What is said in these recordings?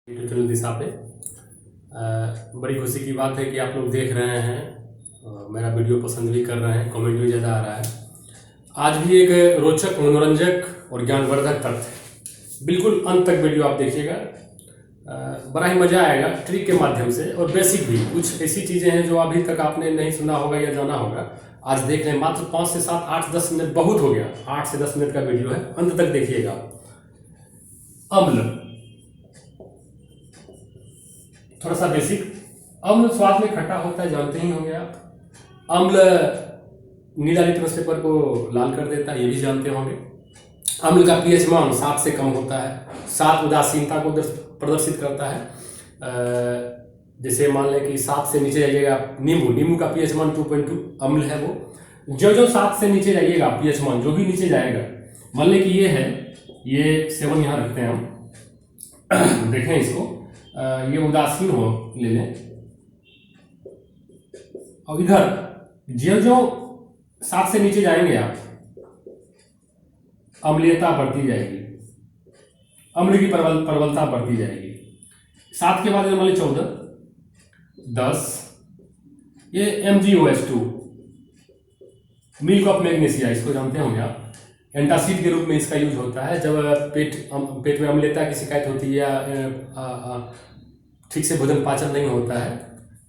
YouTube channel दिशा पे बड़ी खुशी की बात है कि आप लोग देख रहे हैं, मेरा वीडियो पसंद भी कर रहे हैं, कमेंट भी ज़्यादा आ रहा है। आज भी एक रोचक, मनोरंजक और ज्ञानवर्धक तथ्य, बिल्कुल अंत तक वीडियो आप देखिएगा, बड़ा ही मज़ा आएगा। ट्रिक के माध्यम से और बेसिक भी कुछ ऐसी चीज़ें हैं जो अभी तक आपने नहीं सुना होगा या जाना होगा। आज देख लें, मात्र 5 से 7, 8, 10 मिनट बहुत हो गया, 8 से 10 मिनट का वीडियो है, अंत तक देखिएगा। अम्ल, थोड़ा सा बेसिक। अम्ल स्वाद में खट्टा होता है, जानते ही होंगे आप। अम्ल नीला लिटमस पेपर को लाल कर देता है, ये भी जानते होंगे। अम्ल का पीएच मान 7 से कम होता है। 7 उदासीनता को प्रदर्शित करता है। जैसे मान लें कि 7 से नीचे जाइएगा, नींबू का पीएच मान 2.2 अम्ल है वो। जो 7 से नीचे जाइएगा पीएच मान जो भी नीचे जाएगा, मान लें कि ये है, ये 7 यहाँ रखते हैं हम देखें इसको, ये उदासीन हो ले लें। और इधर जो 7 से नीचे जाएंगे आप, अम्लीयता बढ़ती जाएगी, अम्ल की प्रबलता बढ़ती जाएगी। 7 के बाद मान लीजिए 14, 10, ये MgOH2 मिल्क ऑफ मैग्नीशिया, इसको जानते होंगे आप। एंटासिड के रूप में इसका यूज होता है जब पेट में अम्लता की शिकायत होती है या ठीक से भोजन पाचन नहीं होता है,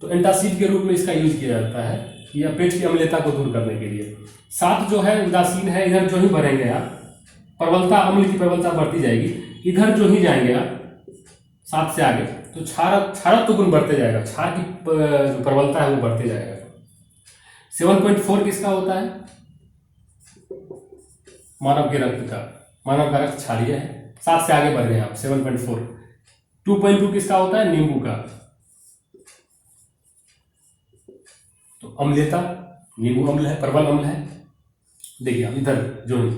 तो एंटासिड के रूप में इसका यूज किया जाता है या पेट की अम्लता को दूर करने के लिए। 7 जो है उदासीन है, इधर जो ही बढ़ेंगे आप, प्रबलता, अम्ल की प्रबलता बढ़ती जाएगी। इधर जो ही जाएंगे आप 7 से आगे, तो क्षारत्व गुण बढ़ते जाएगा, क्षार की जो प्रबलता है वो बढ़ते जाएगा। 7.4 किसका होता है? मानव के रक्त का, मानव का रक्त क्षारीय है। 7 से आगे बढ़ गए आप, 7.4। 2.2 किसका होता है? नींबू का। तो अम्लता, नींबू अम्ल है, प्रबल अम्ल है। देखिए इधर जो है,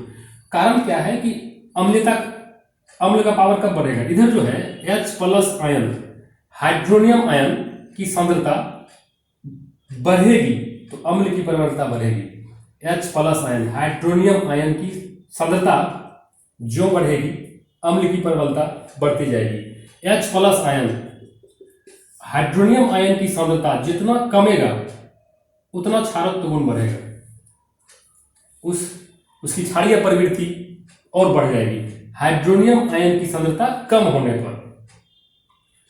कारण क्या है कि अम्लता, अम्ल का पावर कब बढ़ेगा? इधर जो है H+ आयन, हाइड्रोनियम आयन की सांद्रता बढ़ेगी तो अम्ल की प्रवणता बढ़ेगी। H+ आयन, हाइड्रोनियम आयन की सांद्रता जो बढ़ेगी, अम्ल की प्रबलता बढ़ती जाएगी। H+ आयन, हाइड्रोनियम आयन की सांद्रता जितना कमेगा उतना क्षारत्व गुण बढ़ेगा, उसकी क्षारीय प्रवृत्ति और बढ़ जाएगी हाइड्रोनियम आयन की सांद्रता कम होने पर।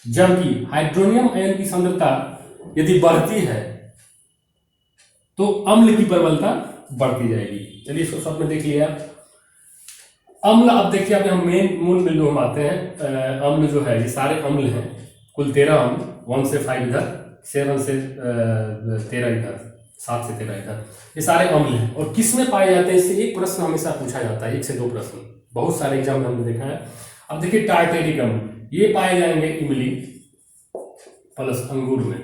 जबकि हाइड्रोनियम आयन की सांद्रता यदि बढ़ती है तो अम्ल की प्रबलता बढ़ती जाएगी। चलिए इसको सब में देख लिया अम्ल। अब देखिए, अब हम मूल बिंदु हम आते हैं। अम्ल जो है, ये सारे अम्ल हैं, कुल 13 अम्ल, 1 से 5 इधर, 7 से 13 इधर, 7 से 13 इधर, ये सारे अम्ल हैं। और किस में पाए जाते हैं? इससे एक प्रश्न हमेशा पूछा जाता है, 1 से 2 प्रश्न, बहुत सारे एग्जाम में हमने देखा है। अब देखिए टार्टेरिक अम्ल, ये पाए जाएंगे इमली प्लस अंगूर में।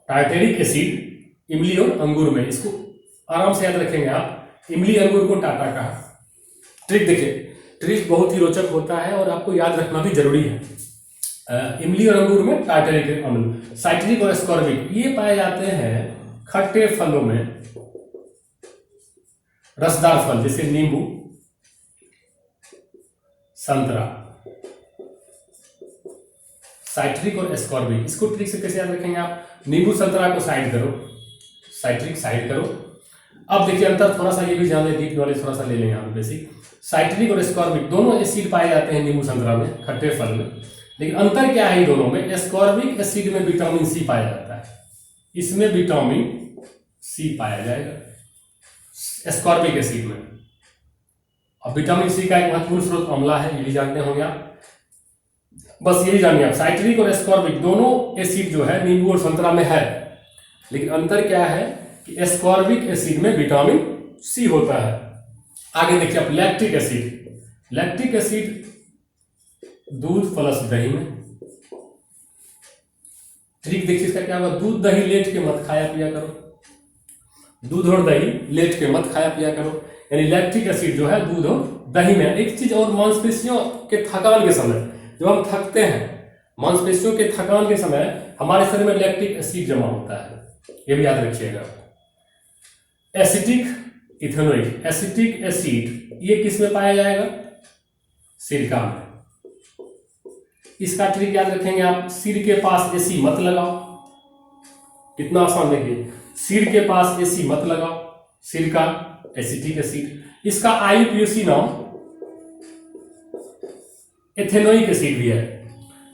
टार्टेरिक एसिड इमली और अंगूर में, इसको आराम से याद रखेंगे आप। इमली अंगूर को टाटा कहा। ट्रिक देखिए, ट्रिक बहुत ही रोचक होता है और आपको याद रखना भी जरूरी है। इमली और अंगूर में टार्टेरिक अम्ल, साइट्रिक और एस्कॉर्बिक, ये पाए जाते हैं खट्टे फलों में, रसदार फल जैसे नींबू, संतरा। साइट्रिक और एस्कॉर्बिक, इसको ट्रिक से कैसे याद रखेंगे आप? नींबू संतरा को साइड करो, साइट्रिक साइड करो। अब देखिए अंतर थोड़ा सा ये भी जान लें, डीप नॉलेज थोड़ा सा ले लेंगे आप बेसिक। साइट्रिक और एस्कॉर्बिक दोनों एसिड पाए जाते हैं नींबू संतरा में, खट्टे फल में, लेकिन अंतर क्या है इन दोनों में? एस्कॉर्बिक एसिड में विटामिन सी पाया जाता है, इसमें विटामिन सी पाया जाएगा एस्कॉर्बिक एसिड में। अब विटामिन सी का एक महत्वपूर्ण स्रोत अम्ला है, ये भी जानते होंगे आप। बस यही जानिए आप, साइट्रिक और एस्कॉर्बिक दोनों एसिड जो है नींबू और संतरा में है, लेकिन अंतर क्या है कि एस्कॉर्बिक एसिड में विटामिन सी होता है। आगे देखिए आप, लैक्टिक एसिड, लैक्टिक एसिड दूध प्लस दही में। ट्रिक देखिए इसका क्या होगा? दूध दही लेट के मत खाया पिया करो, दूध और दही लेट के मत खाया पिया करो। यानी लैक्टिक एसिड जो है दूध और दही में। एक चीज और, मांसपेशियों के थकान के समय जब हम थकते हैं, मांसपेशियों के थकान के समय हमारे शरीर में लैक्टिक एसिड जमा होता है, ये भी याद रखिएगा। एसिटिक इथेनोइक, एसिटिक एसिड ये किस में पाया जाएगा? सिरका में। इसका ट्रिक याद रखेंगे आप, सिर के पास एसी मत लगाओ। कितना आसान, देखिए सिर के पास एसी मत लगाओ, सिर का एसिटिक एसिड। इसका आईयूपीएसी नाम एथेनोइक एसिड भी है।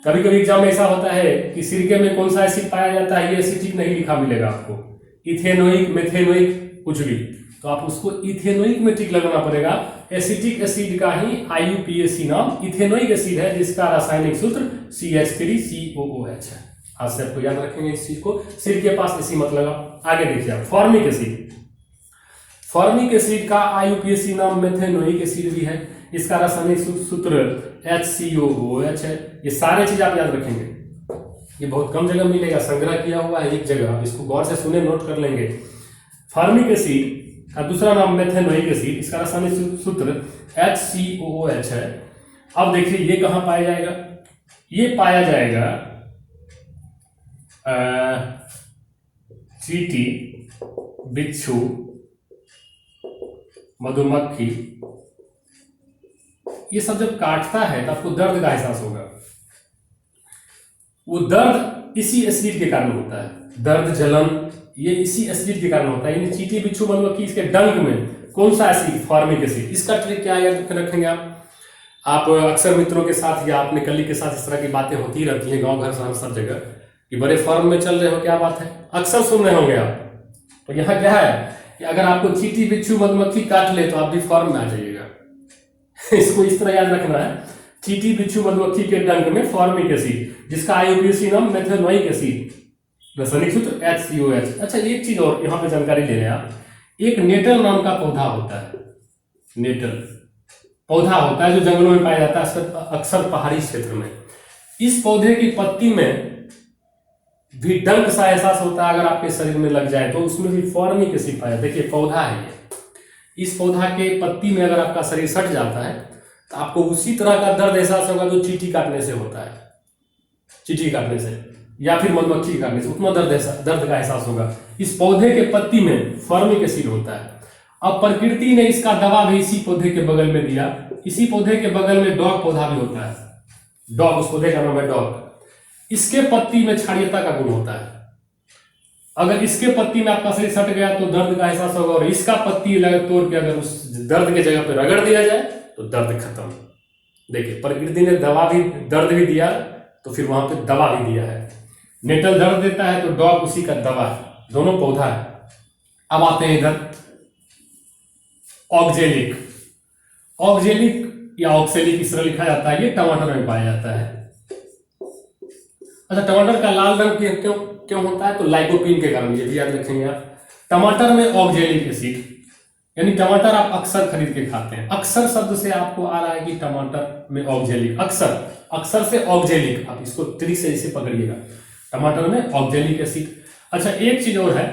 कभी कभी एग्जाम में ऐसा होता है कि सिरके में कौन सा एसिड पाया जाता है, ये एसिटिक नहीं लिखा मिलेगा आपको, इथेनोइक मेथेनोइक कुछ भी, तो आप उसको इथेनोइक में टिक लगाना पड़ेगा। एसिटिक एसिड का ही आईयूपीएसी नाम इथेनोइक एसिड है, जिसका रासायनिक सूत्र CH3COOH है। आज से आपको याद रखेंगे इस चीज को, सिर के पास एसी मत लगाओ। आगे देखिए आप, फॉर्मिक एसिड। फॉर्मिक एसिड का आईयूपीएसी नाम मेथेनोइक एसिड भी है, इसका रासायनिक सूत्र HCOOH है। ये सारे चीज आप याद रखेंगे, ये बहुत कम जगह मिलेगा, संग्रह किया हुआ है एक जगह, आप इसको गौर से सुने, नोट कर लेंगे। फॉर्मिक एसिड का दूसरा नाम मेथेनोइक एसिड, इसका रासायनिक सूत्र HCOOH है। अब देखिए ये कहाँ पाया जाएगा, ये पाया जाएगा चींटी, बिच्छू, मधुमक्खी, ये सब जब काटता है तो आपको दर्द का एहसास होगा। वो दर्द इसी एसिड के कारण होता है, दर्द जलन ये इसी एसिड के कारण होता है। यानी चींटी, बिच्छू, मधुमक्खी, इसके डंक में कौन सा एसिड, फॉर्मिक एसिड। इसका ट्रिक क्या याद रखेंगे आप अक्सर मित्रों के साथ या अपने कलीग के साथ इस तरह की बातें होती रहती हैं गांव घर शहर सब जगह, कि बड़े फॉर्म में चल रहे हो, क्या बात है, अक्सर सुन रहे होंगे आप। तो यहाँ क्या है कि अगर आपको चींटी, बिच्छू, मधुमक्खी काट ले तो आप भी फॉर्म में आ जाइएगा। इसको इस तरह याद रखना है, चींटी, बिच्छू, मधुमक्खी के डंक में फॉर्मिक एसिड, जिसका आईयूपीएसी नाम मेथेनोइक एसिड, रासायनिक सूत्र HCOH। अच्छा एक चीज और यहाँ पे जानकारी ले रहे हैं आप, एक नेटल नाम का पौधा होता है, नेटल पौधा होता है जो जंगलों में पाया जाता है, अक्सर पहाड़ी क्षेत्र में। इस पौधे की पत्ती में भी डंक सा एहसास होता है, अगर आपके शरीर में लग जाए तो उसमें भी फॉर्मिक एसिड पाया। देखिए पौधा है ये, इस पौधा के पत्ती में अगर आपका शरीर सट जाता है तो आपको उसी तरह का दर्द एहसास होगा जो चींटी काटने से होता है, चींटी काटने से या फिर मधुमक्खी काटने से, उतना दर्द का एहसास होगा। इस पौधे के पत्ती में फॉर्मिक एसिड होता है। अब प्रकृति ने इसका दवा भी इसी पौधे के बगल में दिया। इसी पौधे के बगल में डॉग पौधा भी होता है, डॉग, उस पौधे का नाम है डॉग। इसके पत्ती में क्षारीयता का गुण होता है। अगर इसके पत्ती में आपका शरीर सट गया तो दर्द का एहसास होगा, और इसका पत्ती तोड़ के अगर उस दर्द के जगह पर रगड़ दिया जाए तो दर्द खत्म। देखिए प्रकृति ने दवा भी, दर्द भी दिया, तो फिर वहां पे दवा भी दिया है। नेटल दर्द देता है तो डॉग उसी का दवा है, दोनों पौधा है। अब आते हैं इधर ऑक्जेलिक। ऑक्जेलिक या ऑक्सेलिक इस तरह लिखा जाता है, ये टमाटर में पाया जाता है। अच्छा टमाटर का लाल रंग क्यों होता है, तो लाइकोपीन के कारण, ये भी याद रखेंगे आप। टमाटर में ऑक्जेलिक एसिड, यानी टमाटर आप अक्सर खरीद के खाते हैं, अक्सर शब्द से आपको आ रहा है कि टमाटर में ऑक्जेलिक, अक्सर से ऑक्जेलिक, आप इसको ट्रिक से इसे पकड़िएगा, टमाटर में ऑक्जेलिक एसिड। अच्छा एक चीज और है,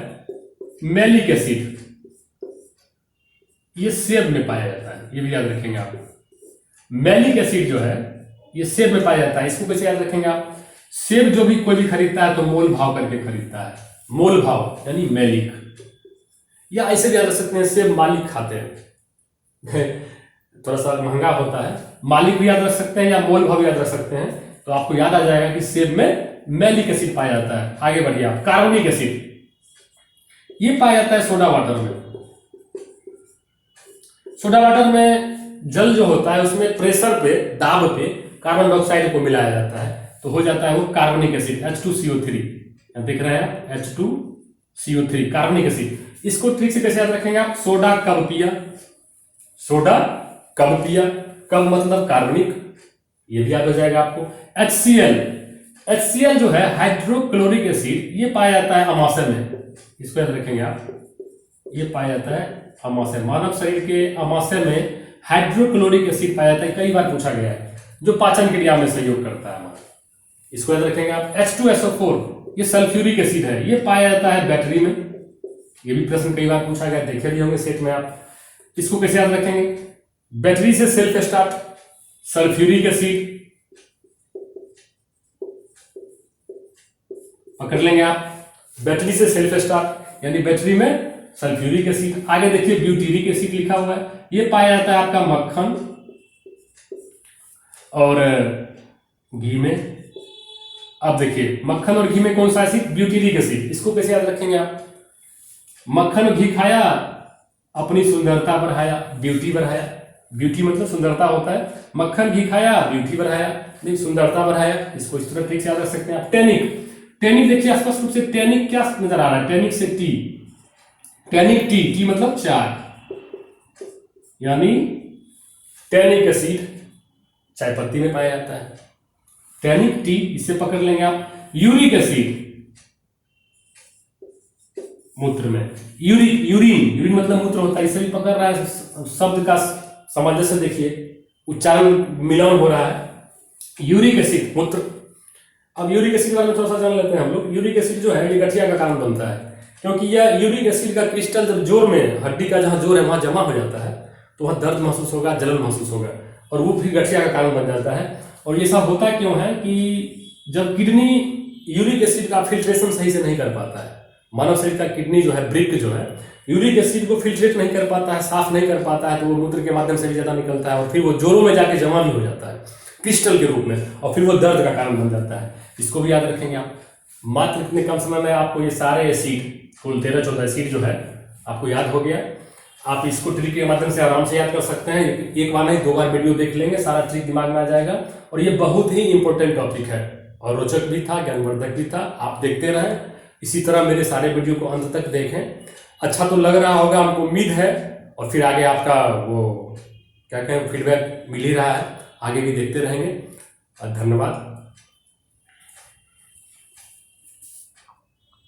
मैलिक एसिड, ये सेब में पाया जाता है, ये भी याद रखेंगे आप। मैलिक एसिड जो है ये सेब में पाया जाता है। इसको कैसे याद रखेंगे आप, सेब जो भी कोई भी खरीदता है तो मोल भाव करके खरीदता है, मोल भाव यानी मैलिक, या ऐसे भी याद रख सकते हैं सेब मालिक खाते हैं थोड़ा सा महंगा होता है, मालिक भी याद रख सकते हैं या मोल भाव याद रख सकते हैं, तो आपको याद आ जाएगा कि सेब में मैलिक एसिड पाया जाता है। आगे बढ़िए आप, कार्बनिक एसिड, ये पाया जाता है सोडा वाटर में। सोडा वाटर में जल जो होता है उसमें प्रेशर पे, दाब पे कार्बन डाइऑक्साइड को मिलाया जाता है, तो हो जाता है वो कार्बनिक एसिड, H2CO3। देख रहे हैं H2CO3 कार्बनिक एसिड। इसको ठीक से कैसे याद रखेंगे आप, सोडा कब पिया, सोडा कब पिया, कब मतलब कार्बनिक, ये भी याद हो जाएगा आपको। HCl जो है हाइड्रोक्लोरिक एसिड, ये पाया जाता है अमाशय में, इसको याद रखेंगे आप, ये पाया जाता है अमाशय। मानव शरीर के अमाशय में हाइड्रोक्लोरिक एसिड पाया जाता है, कई बार पूछा गया है, जो पाचन क्रिया में सहयोग करता है हमारा, इसको याद रखेंगे आप। H2SO4 ये सल्फ्यूरिक एसिड है, ये पाया जाता है बैटरी में, ये भी प्रश्न कई बार पूछा गया, देखे भी होंगे सेट में आप। इसको कैसे याद रखेंगे, बैटरी से सेल्फ स्टार्ट, सल्फ्यूरिक एसिड पकड़ लेंगे आप, बैटरी से सेल्फ स्टार्ट यानी बैटरी में सल्फ्यूरिक एसिड। आगे देखिए ब्यूटेरिक एसिड लिखा हुआ है, ये पाया जाता है आपका मक्खन और घी में। अब देखिए मक्खन और घी में कौन सा एसिड, ब्यूटीरिक एसिड। इसको कैसे याद रखेंगे आप, मक्खन घी खाया, अपनी सुंदरता बढ़ाया, ब्यूटी बढ़ाया। ब्यूटी मतलब सुंदरता होता है, मक्खन घी खाया ब्यूटी बढ़ाया, नहीं सुंदरता बढ़ाया। इसको इस तरह ठीक से याद रख सकते हैं आप। टैनिक, टैनिक देखिए स्पष्ट रूप से टैनिक क्या नजर आ रहा है, टैनिक से टी, टैनिक टी, टी मतलब चाय, यानी टैनिक एसिड चाय पत्ती में पाया जाता है। टैनिक टी, इससे पकड़ लेंगे आप। यूरिक एसिड मूत्र में, यूरिन, यूरिन मतलब मूत्र होता है, इसे भी पकड़ रहा है। शब्द का सामंजस्य देखिए, उच्चारण मिलान हो रहा है। यूरिक एसिड मूत्र। अब यूरिक एसिड के बारे में थोड़ा सा जान लेते हैं हम लोग। यूरिक एसिड जो है ये गठिया का कारण बनता है, क्योंकि यह यूरिक एसिड का क्रिस्टल जब जोड़ में, हड्डी का जहां जोड़ है वहां जमा हो जाता है तो वहां दर्द महसूस होगा, जलन महसूस होगा, और वो फिर गठिया का कारण बन जाता है। और ये सब होता क्यों है कि जब किडनी यूरिक एसिड का फिल्ट्रेशन सही से नहीं कर पाता है, मानव शरीर का किडनी जो है, ब्रिक जो है, यूरिक एसिड को फिल्ट्रेट नहीं कर पाता है, साफ नहीं कर पाता है, तो वो मूत्र के माध्यम से भी ज्यादा निकलता है और फिर वो जोड़ों में जाके जमा भी हो जाता है क्रिस्टल के रूप में, और फिर वो दर्द का कारण बन जाता है। इसको भी याद रखेंगे आप। मात्र इतने कम समय में आपको ये सारे एसिड, कुल 13-14 एसिड जो है आपको याद हो गया। आप इसको ट्रिक के माध्यम से आराम से याद कर सकते हैं। एक बार नहीं 2 बार वीडियो देख लेंगे, सारा ट्रिक दिमाग में आ जाएगा। और ये बहुत ही इंपॉर्टेंट टॉपिक है और रोचक भी था, ज्ञानवर्धक भी था। आप देखते रहें, इसी तरह मेरे सारे वीडियो को अंत तक देखें। अच्छा तो लग रहा होगा, हमको उम्मीद है। और फिर आगे आपका वो क्या कहें, फीडबैक मिल ही रहा है, आगे भी देखते रहेंगे। धन्यवाद।